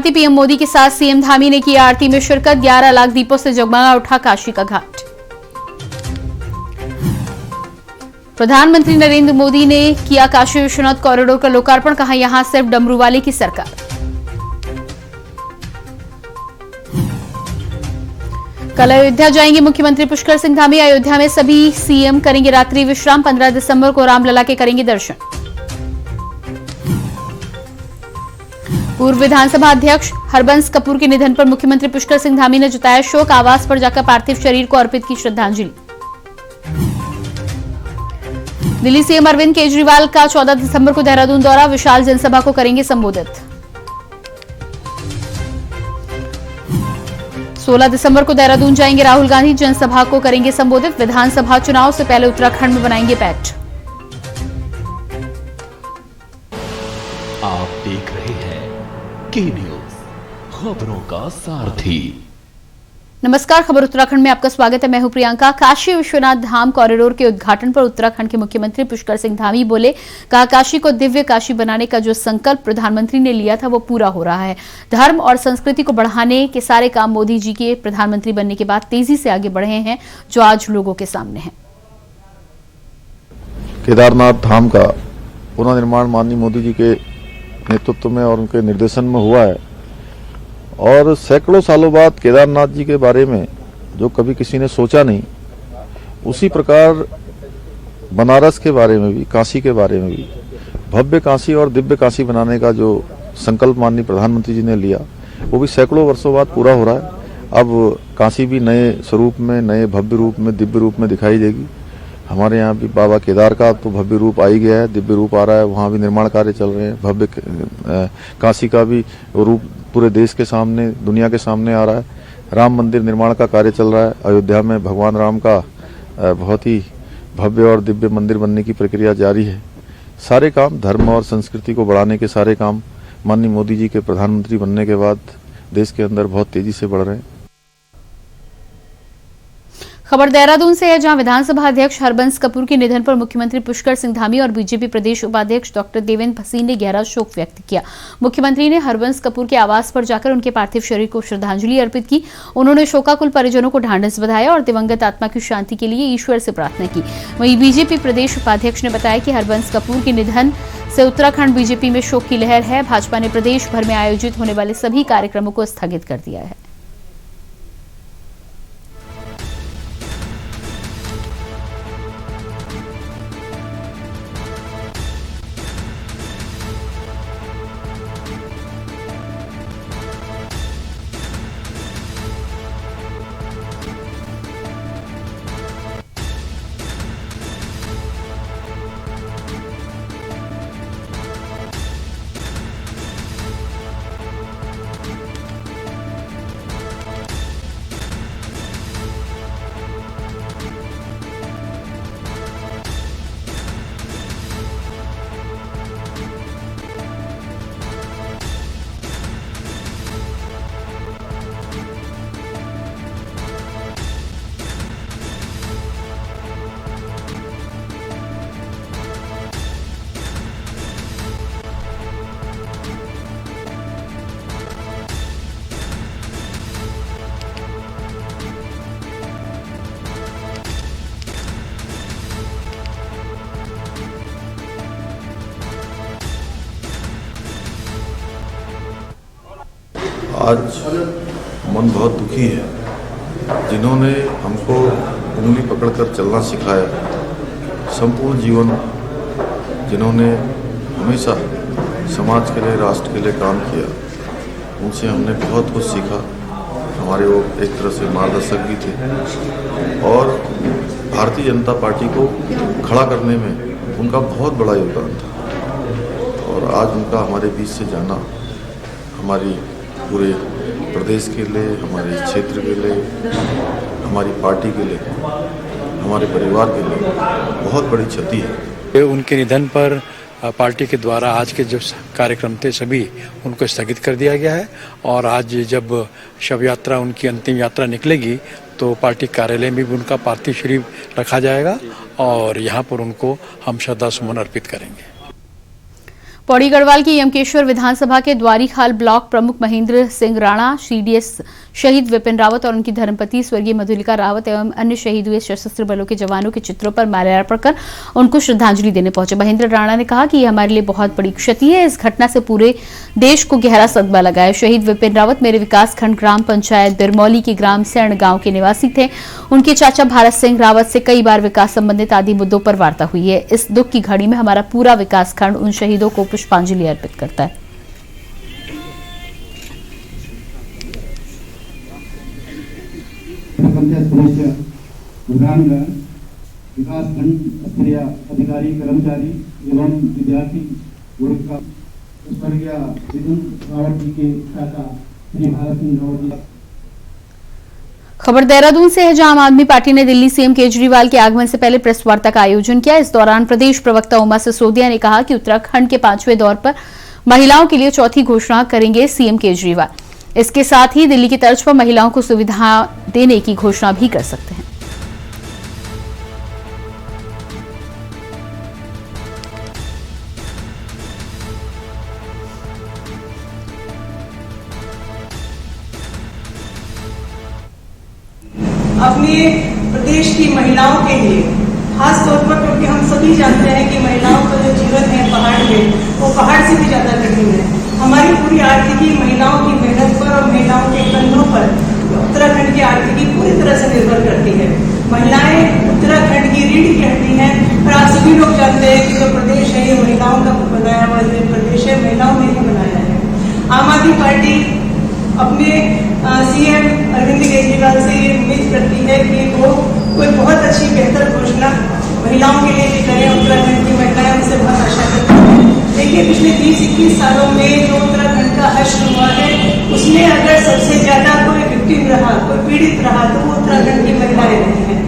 Bharti PM Modi के साथ CM Dhami ने किया आरती में शिरकत। 11 लाख दीपों से जगमगा उठा काशी का घाट। प्रधानमंत्री नरेंद्र मोदी ने किया काशी विश्वनाथ कॉरिडोर का लोकार्पण। कहा यहां सिर्फ डमरूवाले की सरकार। कल अयोध्या जाएंगे मुख्यमंत्री पुष्कर सिंह धामी। अयोध्या में सभी सीएम करेंगे रात्रि विश्राम। 15 दिसंबर को रामलला के करेंगे दर्शन। पूर्व विधानसभा अध्यक्ष हरबंस कपूर के निधन पर मुख्यमंत्री पुष्कर सिंह धामी ने जताया शोक। आवास पर जाकर पार्थिव शरीर को अर्पित की श्रद्धांजलि। दिल्ली सीएम अरविंद केजरीवाल का 14 दिसंबर को देहरादून दौरा। विशाल जनसभा को करेंगे संबोधित। 16 दिसंबर को देहरादून जाएंगे राहुल गांधी। जनसभा को करेंगे संबोधित। विधानसभा चुनाव से पहले उत्तराखंड में बनाएंगे पैठ। आप देख रहे हैं के न्यूज, खबरों का सारथी। नमस्कार, खबर उत्तराखंड में आपका स्वागत है। मैं हूं प्रियंका। काशी विश्वनाथ धाम कॉरिडोर के उद्घाटन पर उत्तराखंड के मुख्यमंत्री पुष्कर सिंह धामी बोले। कहा काशी को दिव्य काशी बनाने का जो संकल्प प्रधानमंत्री ने लिया था वो पूरा हो रहा है। धर्म और संस्कृति को बढ़ाने के सारे काम मोदी जी के प्रधानमंत्री बनने के बाद तेजी से आगे बढ़े हैं, जो आज लोगों के सामने है। केदारनाथ धाम का पुनर्निर्माण माननीय मोदी जी के नेतृत्व में और उनके निर्देशन में हुआ है और सैकड़ों सालों बाद केदारनाथ जी के बारे में जो कभी किसी ने सोचा नहीं, उसी प्रकार बनारस के बारे में भी, काशी के बारे में भी भव्य काशी और दिव्य काशी बनाने का जो संकल्प माननीय प्रधानमंत्री जी ने लिया वो भी सैकड़ों वर्षों बाद पूरा हो रहा है। अब काशी भी नए स्वरूप में, नए भव्य रूप में, दिव्य रूप में दिखाई देगी। हमारे यहाँ भी बाबा केदार का तो भव्य रूप आ ही गया है, दिव्य रूप आ रहा है। वहाँ भी निर्माण कार्य चल रहे हैं। भव्य काशी का भी रूप पूरे देश के सामने, दुनिया के सामने आ रहा है। राम मंदिर निर्माण का कार्य चल रहा है। अयोध्या में भगवान राम का बहुत ही भव्य और दिव्य मंदिर बनने की प्रक्रिया जारी है। सारे काम धर्म और संस्कृति को बढ़ाने के सारे काम माननीय मोदी जी के प्रधानमंत्री बनने के बाद देश के अंदर बहुत तेजी से बढ़ रहे हैं। खबर देहरादून से है, जहां विधानसभा अध्यक्ष हरबंस कपूर के निधन पर मुख्यमंत्री पुष्कर सिंह धामी और बीजेपी प्रदेश उपाध्यक्ष डॉक्टर देवेंद्र भसीन ने गहरा शोक व्यक्त किया। मुख्यमंत्री ने हरबंस कपूर के आवास पर जाकर उनके पार्थिव शरीर को श्रद्धांजलि अर्पित की। उन्होंने शोकाकुल परिजनों को ढांढस बधाया और दिवंगत आत्मा की शांति के लिए ईश्वर से प्रार्थना की। वहीं बीजेपी प्रदेश उपाध्यक्ष ने बताया कि हरबंस कपूर के निधन से उत्तराखंड बीजेपी में शोक की लहर है। भाजपा ने प्रदेश भर में आयोजित होने वाले सभी कार्यक्रमों को स्थगित कर दिया है। आज मन बहुत दुखी है। जिन्होंने हमको उंगली पकड़कर चलना सिखाया, संपूर्ण जीवन जिन्होंने हमेशा समाज के लिए, राष्ट्र के लिए काम किया, उनसे हमने बहुत कुछ सीखा। हमारे वो एक तरह से मार्गदर्शक भी थे और भारतीय जनता पार्टी को खड़ा करने में उनका बहुत बड़ा योगदान था। और आज उनका हमारे बीच से जाना हमारी पूरे प्रदेश के लिए, हमारे क्षेत्र के लिए, हमारी पार्टी के लिए, हमारे परिवार के लिए बहुत बड़ी क्षति है। उनके निधन पर पार्टी के द्वारा आज के जो कार्यक्रम थे सभी उनको स्थगित कर दिया गया है और आज जब शव यात्रा, उनकी अंतिम यात्रा निकलेगी तो पार्टी कार्यालय में भी उनका पार्थिव शरीर रखा जाएगा और यहाँ पर उनको हम श्रद्धा सुमन अर्पित करेंगे। पौड़ी गढ़वाल की यमकेश्वर विधानसभा के द्वारीखाल ब्लॉक प्रमुख महेंद्र सिंह राणा, सीडीएस शहीद विपिन रावत और उनकी धर्मपत्नी स्वर्गीय मधुलिका रावत एवं अन्य शहीद हुए सशस्त्र बलों के जवानों के चित्रों पर माल्यार्पण कर उनको श्रद्धांजलि देने पहुंचे। महेंद्र राणा ने कहा कि यह हमारे लिए बहुत बड़ी क्षति है। इस घटना से पूरे देश को गहरा सदमा लगा है। शहीद विपिन रावत मेरे विकासखंड ग्राम पंचायत बिरमौली के ग्राम सैण गांव के निवासी थे। उनके चाचा भारत सिंह रावत से कई बार विकास संबंधित आदि मुद्दों पर वार्ता हुई है। इस दुख की घड़ी में हमारा पूरा विकासखंड उन शहीदों को पुष्पांजलि अर्पित करता है। पंचायत सदस्य विकरामगढ़ विकासखंड स्तरीय अधिकारी कर्मचारी एवं विद्यार्थी वर्ग का स्वर्गीय विपिन रावत जी के चाचा श्री भारत सिंह रावत जी। खबर देहरादून से है, जहां आम आदमी पार्टी ने दिल्ली सीएम केजरीवाल के आगमन से पहले प्रेस वार्ता का आयोजन किया। इस दौरान प्रदेश प्रवक्ता उमा सिसोदिया ने कहा कि उत्तराखंड के 5वें दौर पर महिलाओं के लिए चौथी घोषणा करेंगे सीएम केजरीवाल। इसके साथ ही दिल्ली की तर्ज पर महिलाओं को सुविधा देने की घोषणा भी कर सकते हैं। अपने प्रदेश की महिलाओं के लिए खास तौर पर, क्योंकि हम सभी जानते हैं कि महिलाओं का जो जीवन है पहाड़ में, वो पहाड़ से भी ज्यादा कठिन है। हमारी पूरी आर्थिकी महिलाओं की मेहनत पर और महिलाओं के कंधों पर उत्तराखंड की आर्थिकी पूरी तरह से निर्भर करती है। महिलाएं उत्तराखंड की रीढ़ की हड्डी हैं और आप सभी लोग जानते हैं कि जो प्रदेश है ये महिलाओं का बनाया हुआ जो प्रदेश है, महिलाओं ने ही बनाया है। आम आदमी पार्टी अपने सीएम अरविंद केजरीवाल से ये उम्मीद करती है कि वो कोई बहुत अच्छी बेहतर घोषणा महिलाओं के लिए भी करें। उत्तराखंड की महिलाएं उनसे बहुत आशा करती हैं। देखिए, पिछले 20-21 सालों में जो उत्तराखंड का हश्र हुआ है, उसमें अगर सबसे ज्यादा कोई विक्टिम रहा, कोई पीड़ित रहा, तो वो उत्तराखंड की महिलाएं रही हैं।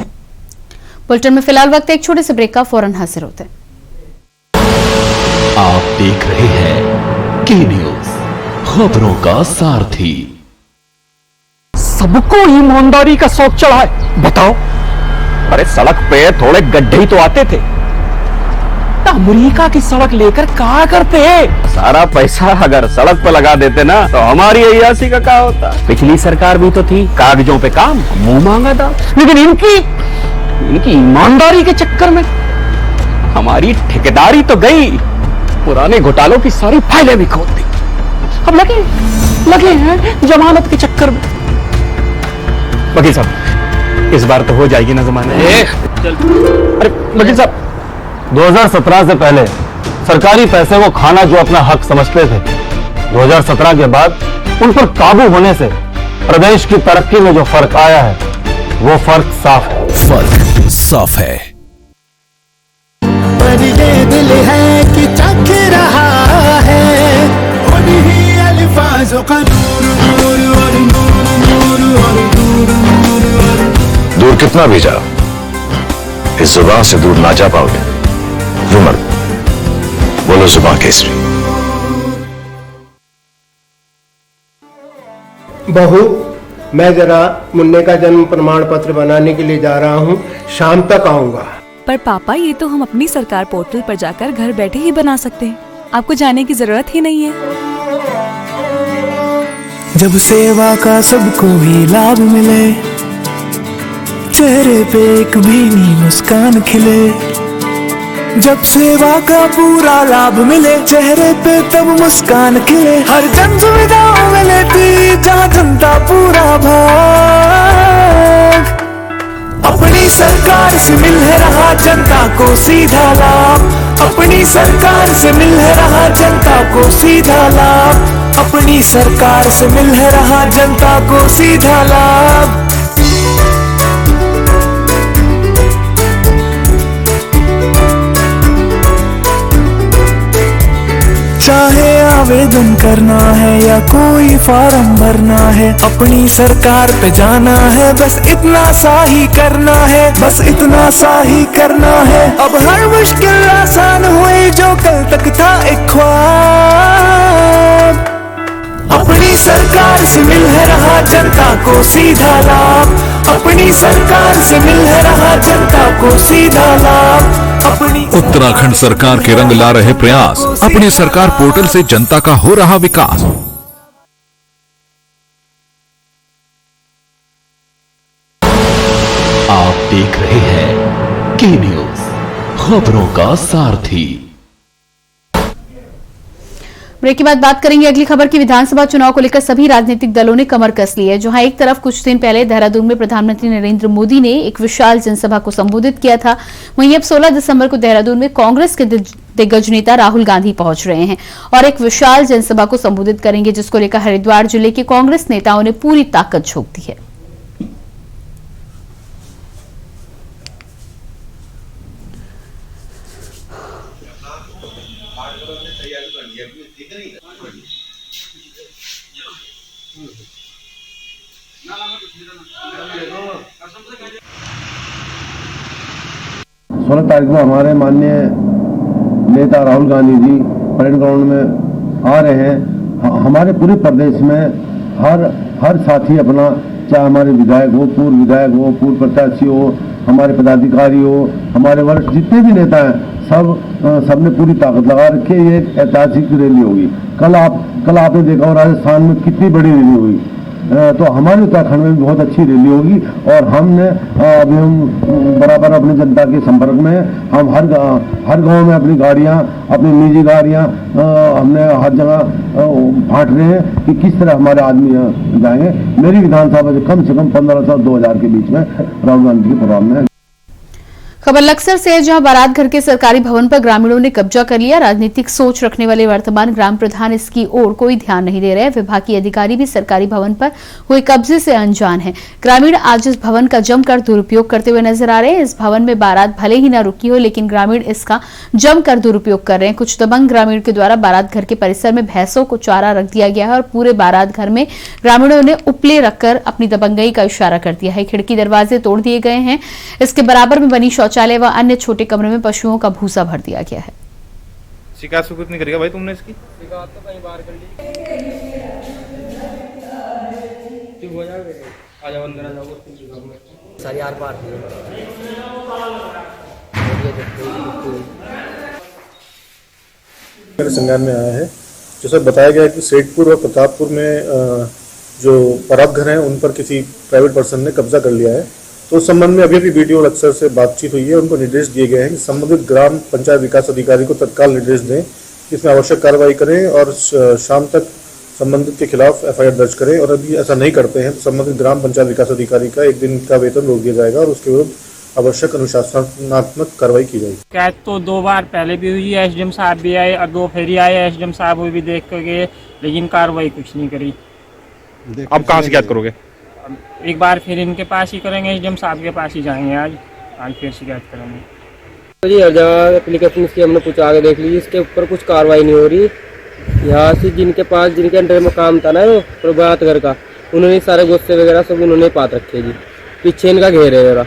बुलेटिन में फिलहाल वक्त एक छोटे से ब्रेक का, फौरन हाजिर होते हैं। आप देख रहे हैं के न्यूज, खबरों का सारथी। सबको ईमानदारी का शौक चढ़ा है, बताओ। अरे सड़क पे थोड़े गड्ढे ही तो आते थे, अमेरिका की सड़क लेकर क्या करते हैं? सारा पैसा अगर सड़क पर लगा देते ना, तो हमारी अय्यासी का क्या होता। पिछली सरकार भी तो थी, कागजों पे काम, मुंह मांगा था। लेकिन इनकी ईमानदारी के चक्कर में हमारी ठेकेदारी तो गई, पुराने घोटालों की सारी फाइलें भी खोल दी। अब लगे हैं जमानत के चक्कर में। वकील साहब, इस बार तो हो जाएगी ना जमानत। अरे वकील साहब, 2017 से पहले सरकारी पैसे को खाना जो अपना हक समझते थे, 2017 के बाद उन पर काबू होने से प्रदेश की तरक्की में जो फर्क आया है, वो फर्क साफ है। फर्क साफ है। पर ये दिल है कि चख रहा है उन्हीं अल्फाजों का दूर कितना भी जाओ, इस जुबान से दूर ना जा पाओगे। रुमर बोलो, जुबान केसरी। बहू, मैं जरा मुन्ने का जन्म प्रमाण पत्र बनाने के लिए जा रहा हूँ, शाम तक आऊंगा। पर पापा, ये तो हम अपनी सरकार पोर्टल पर जाकर घर बैठे ही बना सकते हैं, आपको जाने की जरूरत ही नहीं है। जब सेवा का सबको भी लाभ मिले, चेहरे पे एक भीनी मुस्कान खिले। जब सेवा का पूरा लाभ मिले, चेहरे पे तब मुस्कान खिले। हर जन सुविधाओं में लेती जहाँ जनता पूरा भाग। अपनी सरकार से मिल रहा जनता को सीधा लाभ, अपनी सरकार से मिल रहा जनता को सीधा लाभ, अपनी सरकार से मिल रहा जनता को सीधा लाभ। चाहे आवेदन करना है या कोई फॉर्म भरना है, अपनी सरकार पे जाना है, बस इतना सा ही करना है, बस इतना सा ही करना है। अब हर मुश्किल आसान हुई जो कल तक था एक ख्वाब। अपनी सरकार से मिल रहा जनता को सीधा लाभ, अपनी सरकार से मिल रहा जनता को सीधा लाभ। अपनी उत्तराखंड सरकार के रंग ला रहे प्रयास, अपनी सरकार पोर्टल से जनता का हो रहा विकास। आप देख रहे हैं के न्यूज, खबरों का सारथी। ब्रेक के बाद बात करेंगे अगली खबर की। विधानसभा चुनाव को लेकर सभी राजनीतिक दलों ने कमर कस ली है। जहां एक तरफ कुछ दिन पहले देहरादून में प्रधानमंत्री नरेंद्र मोदी ने एक विशाल जनसभा को संबोधित किया था, वहीं अब 16 दिसंबर को देहरादून में कांग्रेस के दिग्गज नेता राहुल गांधी पहुंच रहे हैं और एक विशाल जनसभा को संबोधित करेंगे, जिसको लेकर हरिद्वार जिले के कांग्रेस नेताओं ने पूरी ताकत झोंक दी है। सोलह तारीख को हमारे माननीय नेता राहुल गांधी जी परेड ग्राउंड में आ रहे हैं। हमारे पूरे प्रदेश में हर साथी अपना, चाहे हमारे विधायक हो, पूर्व विधायक हो, पूर्व प्रत्याशी हो, हमारे पदाधिकारी हो, हमारे वरिष्ठ जितने भी नेता हैं, सबने पूरी ताकत लगा रखी है। ये एक ऐतिहासिक रैली होगी। कल आपने देखा राजस्थान में कितनी बड़ी रैली हुई, तो हमारे उत्तराखंड में भी बहुत अच्छी रैली होगी। और हमने अभी हम बराबर अपनी जनता के संपर्क में, हम हर गांव में अपनी गाड़ियां, अपनी निजी गाड़ियां हमने हर जगह बांट रहे हैं कि किस तरह हमारे आदमी जाएंगे। मेरी विधानसभा से कम 1500 2000 के बीच में राहुल गांधी के प्रोग्राम में। खबर लक्सर से है, जहां बारात घर के सरकारी भवन पर ग्रामीणों ने कब्जा कर लिया। राजनीतिक सोच रखने वाले वर्तमान ग्राम प्रधान इसकी ओर कोई ध्यान नहीं दे रहे। विभागीय अधिकारी भी सरकारी भवन पर हुए कब्जे से अनजान हैं। ग्रामीण आज इस भवन का जमकर दुरुपयोग करते हुए नजर आ रहे हैं। इस भवन में बारात भले ही न रुकी हो, लेकिन ग्रामीण इसका जमकर दुरुपयोग कर रहे हैं। कुछ दबंग ग्रामीण के द्वारा बारात घर के परिसर में भैंसों को चारा रख दिया गया है और पूरे बारात घर में ग्रामीणों ने उपले रखकर अपनी दबंगई का इशारा कर दिया है। खिड़की दरवाजे तोड़ दिए गए हैं। इसके बराबर में बनी शौचालय व अन्य छोटे कमरे में पशुओं का भूसा भर दिया गया है। शिकायत सुकुत नहीं करेगा भाई तुमने इसकी? शिकायत तो कहीं बाहर कर ली। चुप हो जाओ, आ जाओ अंदर, आ जाओ। सारी आर पार मेरे संज्ञान में आया है। जैसा बताया गया है कि सेठपुर और प्रतापपुर में जो बारात घर हैं उन पर किसी प्राइवेट पर्सन ने कब्जा कर लिया है। तो उस संबंध में अभी वीडियो अक्सर से बातचीत हुई है। उनको निर्देश दिए गए हैं कि संबंधित ग्राम पंचायत विकास अधिकारी को तत्काल निर्देश दें कि इसमें आवश्यक कार्रवाई करें और शाम तक संबंधित के खिलाफ एफआईआर दर्ज करें। और अभी ऐसा नहीं करते हैं तो संबंधित ग्राम पंचायत विकास अधिकारी का 1 दिन का वेतन रोक दिया जाएगा और उसके विरुद्ध आवश्यक अनुशासनात्मक कार्रवाई की जाएगी। शिकायत तो 2 बार पहले भी हुई है, एसडीएम साहब भी आए और 2 फेरी आए एसडीएम साहब, वो भी देख कर गए, लेकिन कार्रवाई कुछ नहीं करी। अब कहाँ शिकायत करोगे? एक बार फिर इनके पास ही करेंगे, एसडीएम साहब के पास ही जाएंगे। आज फिर शिकायत करेंगे। तो जी हर जगह एप्लीकेशन इसकी हमने कुछ आगे देख ली, इसके ऊपर कुछ कार्रवाई नहीं हो रही। यहाँ से जिनके अंडर में काम था ना प्रभात घर का, उन्होंने सारे गुस्से वगैरह सब उन्होंने पात रखे जी, पीछे इनका घेर है जरा।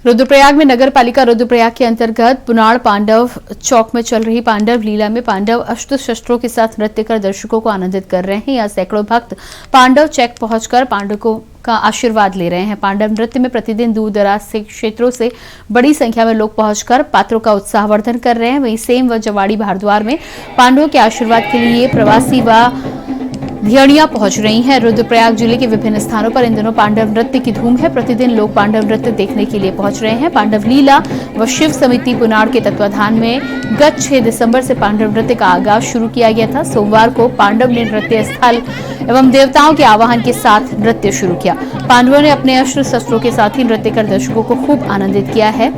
रुद्रप्रयाग में नगर पालिका रुद्रप्रयाग के अंतर्गत पुनाड़ पांडव चौक में चल रही पांडव लीला में पांडव अस्त्र शस्त्रों के साथ नृत्य कर दर्शकों को आनंदित कर रहे हैं। यहाँ सैकड़ों भक्त पांडव चौक पहुंचकर पांडवों का आशीर्वाद ले रहे हैं। पांडव नृत्य में प्रतिदिन दूर दराज से क्षेत्रों से बड़ी संख्या में लोग पहुंचकर पात्रों का उत्साहवर्धन कर रहे हैं। वहीं सेम व जवाड़ी भारद्वार में पांडवों के आशीर्वाद के लिए प्रवासी व धियड़ियां पहुंच रही हैं। रुद्रप्रयाग जिले के विभिन्न स्थानों पर इन दिनों पांडव नृत्य की धूम है। प्रतिदिन लोग पांडव नृत्य देखने के लिए पहुंच रहे हैं। पांडव लीला व शिव समिति पुनाड़ के तत्वाधान में गत 6 दिसंबर से पांडव नृत्य का आगाज शुरू किया गया था। सोमवार को पांडव ने नृत्य स्थल एवं देवताओं के आवाहन के साथ नृत्य शुरू किया। पांडवों ने अपने अस्त्र शस्त्रों के साथ ही नृत्य कर दर्शकों को खूब आनंदित किया है।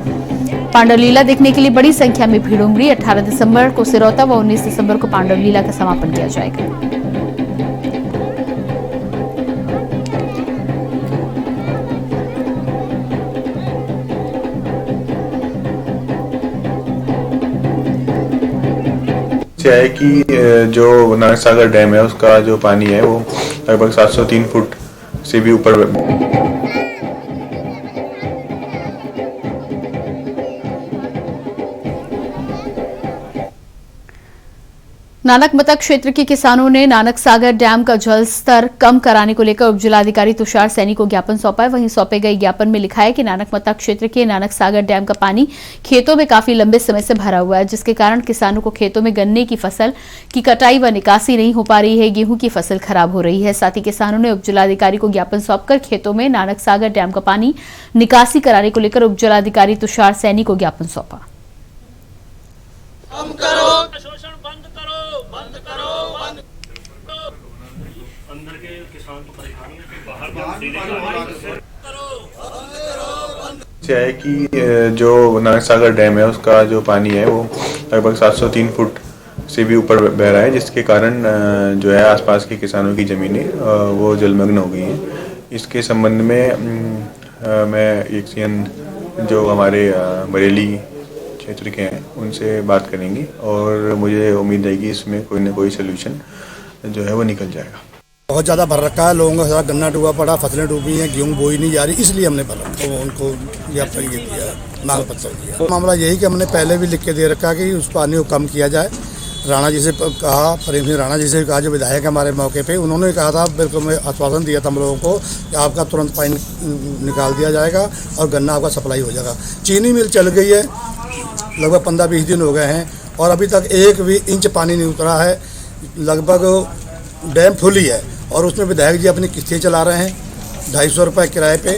पांडव लीला देखने के लिए बड़ी संख्या में भीड़ उमड़ी। 18 दिसंबर को सिरौता व 19 दिसंबर को पांडव लीला का समापन किया जाएगा। है कि जो नारायण सागर डैम है उसका जो पानी है वो लगभग 703 फुट से भी ऊपर। नानक मता क्षेत्र के किसानों ने नानक सागर डैम का जल स्तर कम कराने को लेकर उप जिलाधिकारी तुषार सैनी को ज्ञापन सौंपा है। वहीं सौंपे गए ज्ञापन में लिखा है कि नानक मता क्षेत्र के नानक सागर डैम का पानी खेतों में काफी लंबे समय से भरा हुआ है, जिसके कारण किसानों को खेतों में गन्ने की फसल की कटाई व निकासी नहीं हो पा रही है। गेहूं की फसल खराब हो रही है। साथ ही किसानों ने उप जिलाधिकारी को ज्ञापन सौंपकर खेतों में नानक सागर डैम का पानी निकासी कराने को लेकर उप जिलाधिकारी तुषार सैनी को ज्ञापन सौंपा। है कि जो नानक सागर डैम है उसका जो पानी है वो लगभग 703 फुट से भी ऊपर बह रहा है, जिसके कारण जो है आसपास के किसानों की ज़मीनें वो जलमग्न हो गई हैं। इसके संबंध में मैं एक सीएन जो हमारे बरेली क्षेत्र के हैं उनसे बात करेंगे और मुझे उम्मीद है कि इसमें कोई ना कोई सलूशन जो है वो निकल जाएगा। बहुत ज़्यादा भर रखा है, लोगों का सारा गन्ना डूबा पड़ा, फसलें डूबी हैं, गेहूँ बोई नहीं जा रही, इसलिए हमने भर रखा है। उनको ज्ञापन दिया, मांग पत्र दिया। मामला यही कि हमने पहले भी लिख के दे रखा कि उस पानी को कम किया जाए। राणा जी से कहा, प्रेम सिंह राणा जी से कहा, जो विधायक है हमारे मौके पे, उन्होंने कहा था, बिल्कुल मैं आश्वासन दिया था हम लोगों को कि आपका तुरंत पानी निकाल दिया जाएगा और गन्ना आपका सप्लाई हो जाएगा। चीनी मिल चल गई है, लगभग 15-20 दिन हो गए हैं और अभी तक 1 भी इंच पानी नहीं उतरा है। लगभग डैम फुल ही है और उसमें विधायक जी अपनी किस्तें चला रहे हैं 250 रुपये किराए पे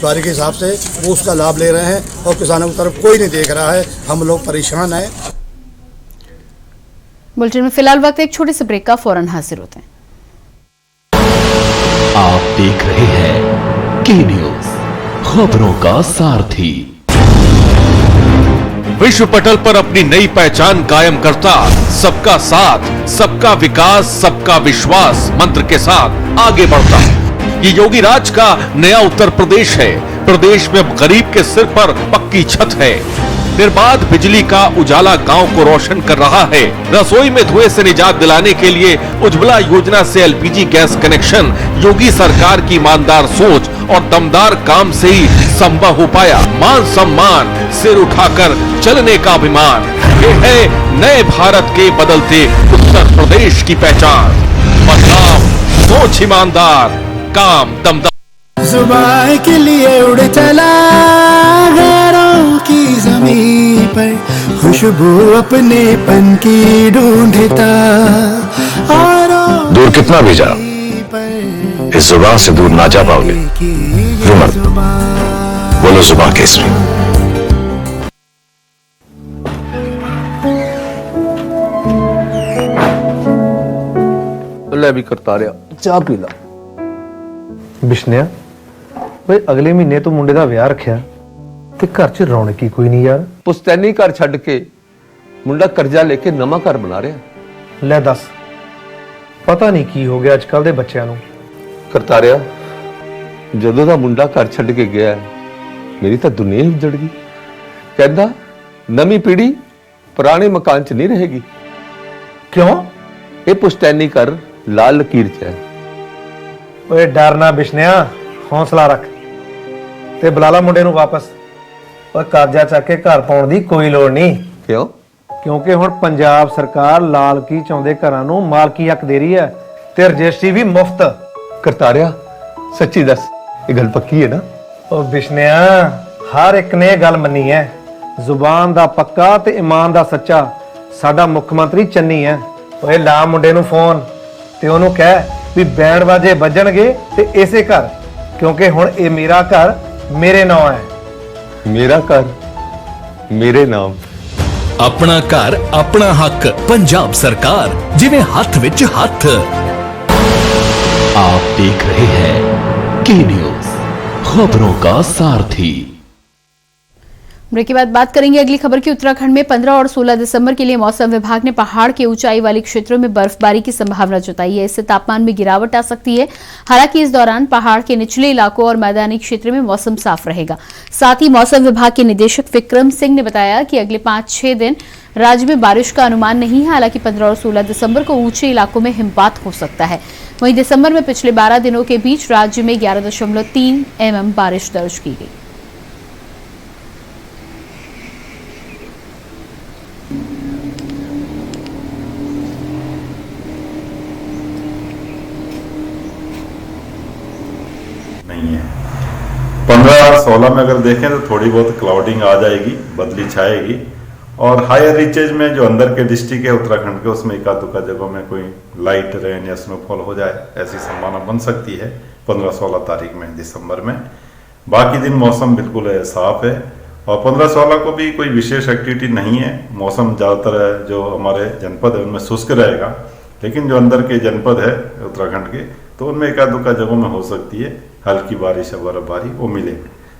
बारी के हिसाब से, वो उसका लाभ ले रहे हैं और किसानों की तरफ कोई नहीं देख रहा है। हम लोग परेशान हैं। बुलेटिन में फिलहाल वक्त एक छोटे से ब्रेक का, फौरन हाजिर होते हैं। आप देख रहे हैं के न्यूज, खबरों का सारथी। विश्व पटल पर अपनी नई पहचान कायम करता सबका साथ, सबका विकास, सबका विश्वास मंत्र के साथ आगे बढ़ता ये योगी राज का नया उत्तर प्रदेश है। प्रदेश में अब गरीब के सिर पर पक्की छत है। निर्बाध बिजली का उजाला गांव को रोशन कर रहा है। रसोई में धुएं से निजात दिलाने के लिए उज्ज्वला योजना से एलपीजी गैस कनेक्शन योगी सरकार की ईमानदार सोच और दमदार काम से ही संभव हो पाया। मान सम्मान, सिर उठाकर चलने का अभिमान, ये है नए भारत के बदलते उत्तर प्रदेश की पहचान। बदलाव, सोच ईमानदार, काम दमदार। जुबान के लिए उड़ चला गैरों की ज़मीं पर, खुशबू अपने पन की ढूंढता। दूर कितना भी जाओ, इस जुबान से दूर ना जा पाओगे। रुमन, बोलो जुबान केसरी। ले भी करता रहा, चाह पी ला। बिश्निया भाई, अगले महीने तो मुंडे दा विआह रखिया ते घर च रौनक ही कोई नहीं यार। पुश्तैनी घर छड्ड के मुंडा कर्जा लेके नवा घर बना रहा। ले दस, पता नहीं की हो गया अजकल दे बच्चों नूं। करता रहा, जदों दा मुंडा घर छड्ड के गया मेरी तो दुनिया ही उजड़ गई। कहंदा नवी पीढ़ी पुराने मकान च नहीं रहेगी। क्यों? ये पुश्तैनी घर लाल लकीर च है। ओए डरना बिश्निया, हौसला रख ते बुला ला मुंडे नूं वापस। और कर्जा चक के घर पाउण दी कोई लोड़ नहीं। क्यों? क्योंकि हुण पंजाब सरकार लाल की चाहुंदे घरां नूं मालकी हक दे रही है ते रजिस्ट्री भी मुफ्त। करता रहा, सच्ची दस, ये गल पक्की है ना? ओ बिश्निया, हर एक ने गल मन्नी है। जुबान दा पक्का ते ईमान दा सच्चा साडा मुख मंत्री चन्नी है। ओए ला मुंडे नूं फोन ते ओनू कह भी बैंड बाजे बजणगे ते इसे घर, क्योंकि हुण ये मेरा घर मेरे नाम है। मेरा घर मेरे नाम। अपना घर अपना हक, पंजाब सरकार, जिवें हथ विच हथ। आप देख रहे हैं के न्यूज, खबरों का सारथी। ब्रेक के बाद बात करेंगे अगली खबर की। उत्तराखंड में 15 और 16 दिसंबर के लिए मौसम विभाग ने पहाड़ के ऊंचाई वाले क्षेत्रों में बर्फबारी की संभावना जताई है। इससे तापमान में गिरावट आ सकती है। हालांकि इस दौरान पहाड़ के निचले इलाकों और मैदानी क्षेत्र में मौसम साफ रहेगा। साथ ही मौसम विभाग के निदेशक विक्रम सिंह ने बताया कि अगले 5-6 दिन राज्य में बारिश का अनुमान नहीं है। हालांकि 15 और 16 दिसंबर को ऊंचे इलाकों में हिमपात हो सकता है। वहीं दिसंबर में पिछले 12 दिनों के बीच राज्य में 11.3 mm बारिश दर्ज की गई। नहीं है। 15-16 में अगर देखें तो थोड़ी बहुत क्लाउडिंग आ जाएगी, बदली छाएगी, और हायर रीचेज में जो अंदर के डिस्ट्रिक्ट है उत्तराखंड के, उसमें एका दुका जगहों में कोई लाइट रेन या स्नोफॉल हो जाए, ऐसी संभावना बन सकती है 15-16 तारीख में दिसंबर में। बाकी दिन मौसम बिल्कुल साफ है और 15-16 को भी कोई विशेष एक्टिविटी नहीं है। मौसम ज़्यादातर जो हमारे जनपद है उनमें शुष्क रहेगा, लेकिन जो अंदर के जनपद है उत्तराखंड के, तो उनमें एका दुका जगहों में हो सकती है हल्की बारिश या बर्फबारी वो मिले।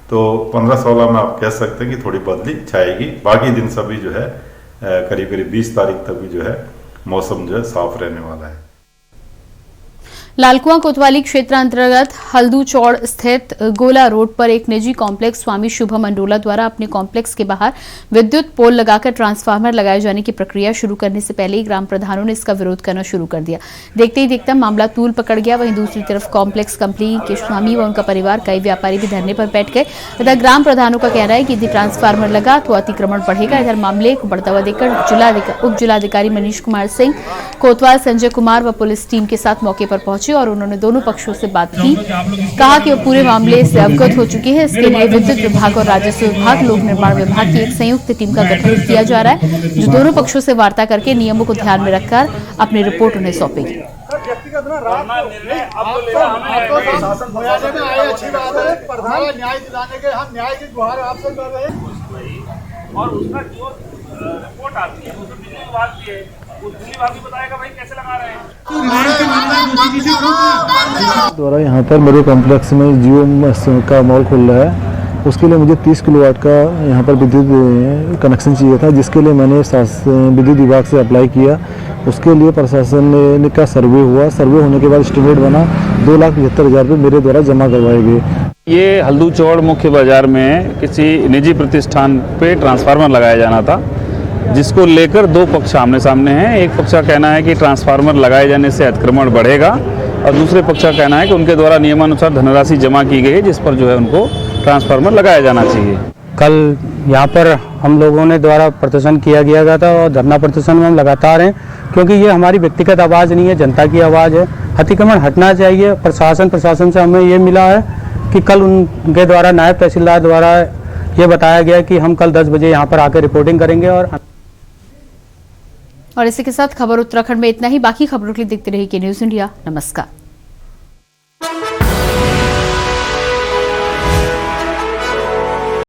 तो 15-16 में आप कह सकते हैं कि थोड़ी बदली छाएगी। बाकी दिन सभी जो है करीब करीब 20 तारीख तक भी जो है मौसम जो है साफ रहने वाला है। लालकुआं कोतवाली क्षेत्र अंतर्गत हल्दू चौड़ स्थित गोला रोड पर एक निजी कॉम्प्लेक्स स्वामी शुभम मंडोला द्वारा अपने कॉम्प्लेक्स के बाहर विद्युत पोल लगाकर ट्रांसफार्मर लगाए जाने की प्रक्रिया शुरू करने से पहले ही ग्राम प्रधानों ने इसका विरोध करना शुरू कर दिया। देखते ही देखते मामला तूल पकड़ गया। वहीं दूसरी तरफ कॉम्प्लेक्स कंपनी के स्वामी व उनका परिवार, कई व्यापारी भी धरने पर बैठ गए तथा ग्राम प्रधानों का कहना है कि यदि ट्रांसफार्मर लगा तो अतिक्रमण बढ़ेगा। इधर मामले को बढ़ता हुआ देखकर उप जिलाधिकारी मनीष कुमार सिंह, कोतवाल संजय कुमार व पुलिस टीम के साथ मौके पर पहुंचे और उन्होंने दोनों पक्षों से बात की। कहा कि वो पूरे मामले से अवगत हो चुके हैं। इसके लिए विद्युत विभाग और राजस्व विभाग, लोक निर्माण विभाग की एक संयुक्त टीम का गठन किया जा रहा है, जो दोनों पक्षों से वार्ता करके नियमों को ध्यान में रखकर अपनी रिपोर्ट उन्हें सौंपेगी। और उसका जो रिपोर्ट आती है उसमें बिजली विभाग की है, उस बिजली विभाग भी बताएगा भाई कैसे लगा रहे हैं। द्वारा यहाँ पर मेरे कॉम्प्लेक्स में जियो का मॉल खुल रहा है, उसके लिए मुझे 30 किलोवाट का यहाँ पर विद्युत कनेक्शन चाहिए था, जिसके लिए मैंने विद्युत विभाग से अप्लाई किया। उसके लिए प्रशासन का सर्वे हुआ। सर्वे होने के बाद एस्टिमेट बना, 2,75,000 रुपये मेरे द्वारा जमा करवाए गए। ये हल्दू चौड़ मुख्य बाजार में किसी निजी प्रतिष्ठान पे ट्रांसफार्मर लगाया जाना था, जिसको लेकर दो पक्ष आमने सामने हैं। एक पक्ष का कहना है कि ट्रांसफार्मर लगाए जाने से अतिक्रमण बढ़ेगा और दूसरे पक्ष का कहना है कि उनके द्वारा नियमानुसार धनराशि जमा की गई है, जिस पर जो है उनको ट्रांसफार्मर लगाया जाना चाहिए। कल यहाँ पर हम लोगों ने द्वारा प्रदर्शन किया गया था और धरना प्रदर्शन में हम लगातार हैं, क्योंकि ये हमारी व्यक्तिगत आवाज़ नहीं है, जनता की आवाज़ है। अतिक्रमण हटना चाहिए। प्रशासन से हमें ये मिला है कि कल उनके द्वारा नायब तहसीलदार द्वारा ये बताया गया कि हम कल 10 बजे यहाँ पर आकर रिपोर्टिंग करेंगे। और इसी के साथ खबर उत्तराखंड में इतना ही। बाकी खबरों के लिए देखते रहिए के न्यूज़ इंडिया। नमस्कार।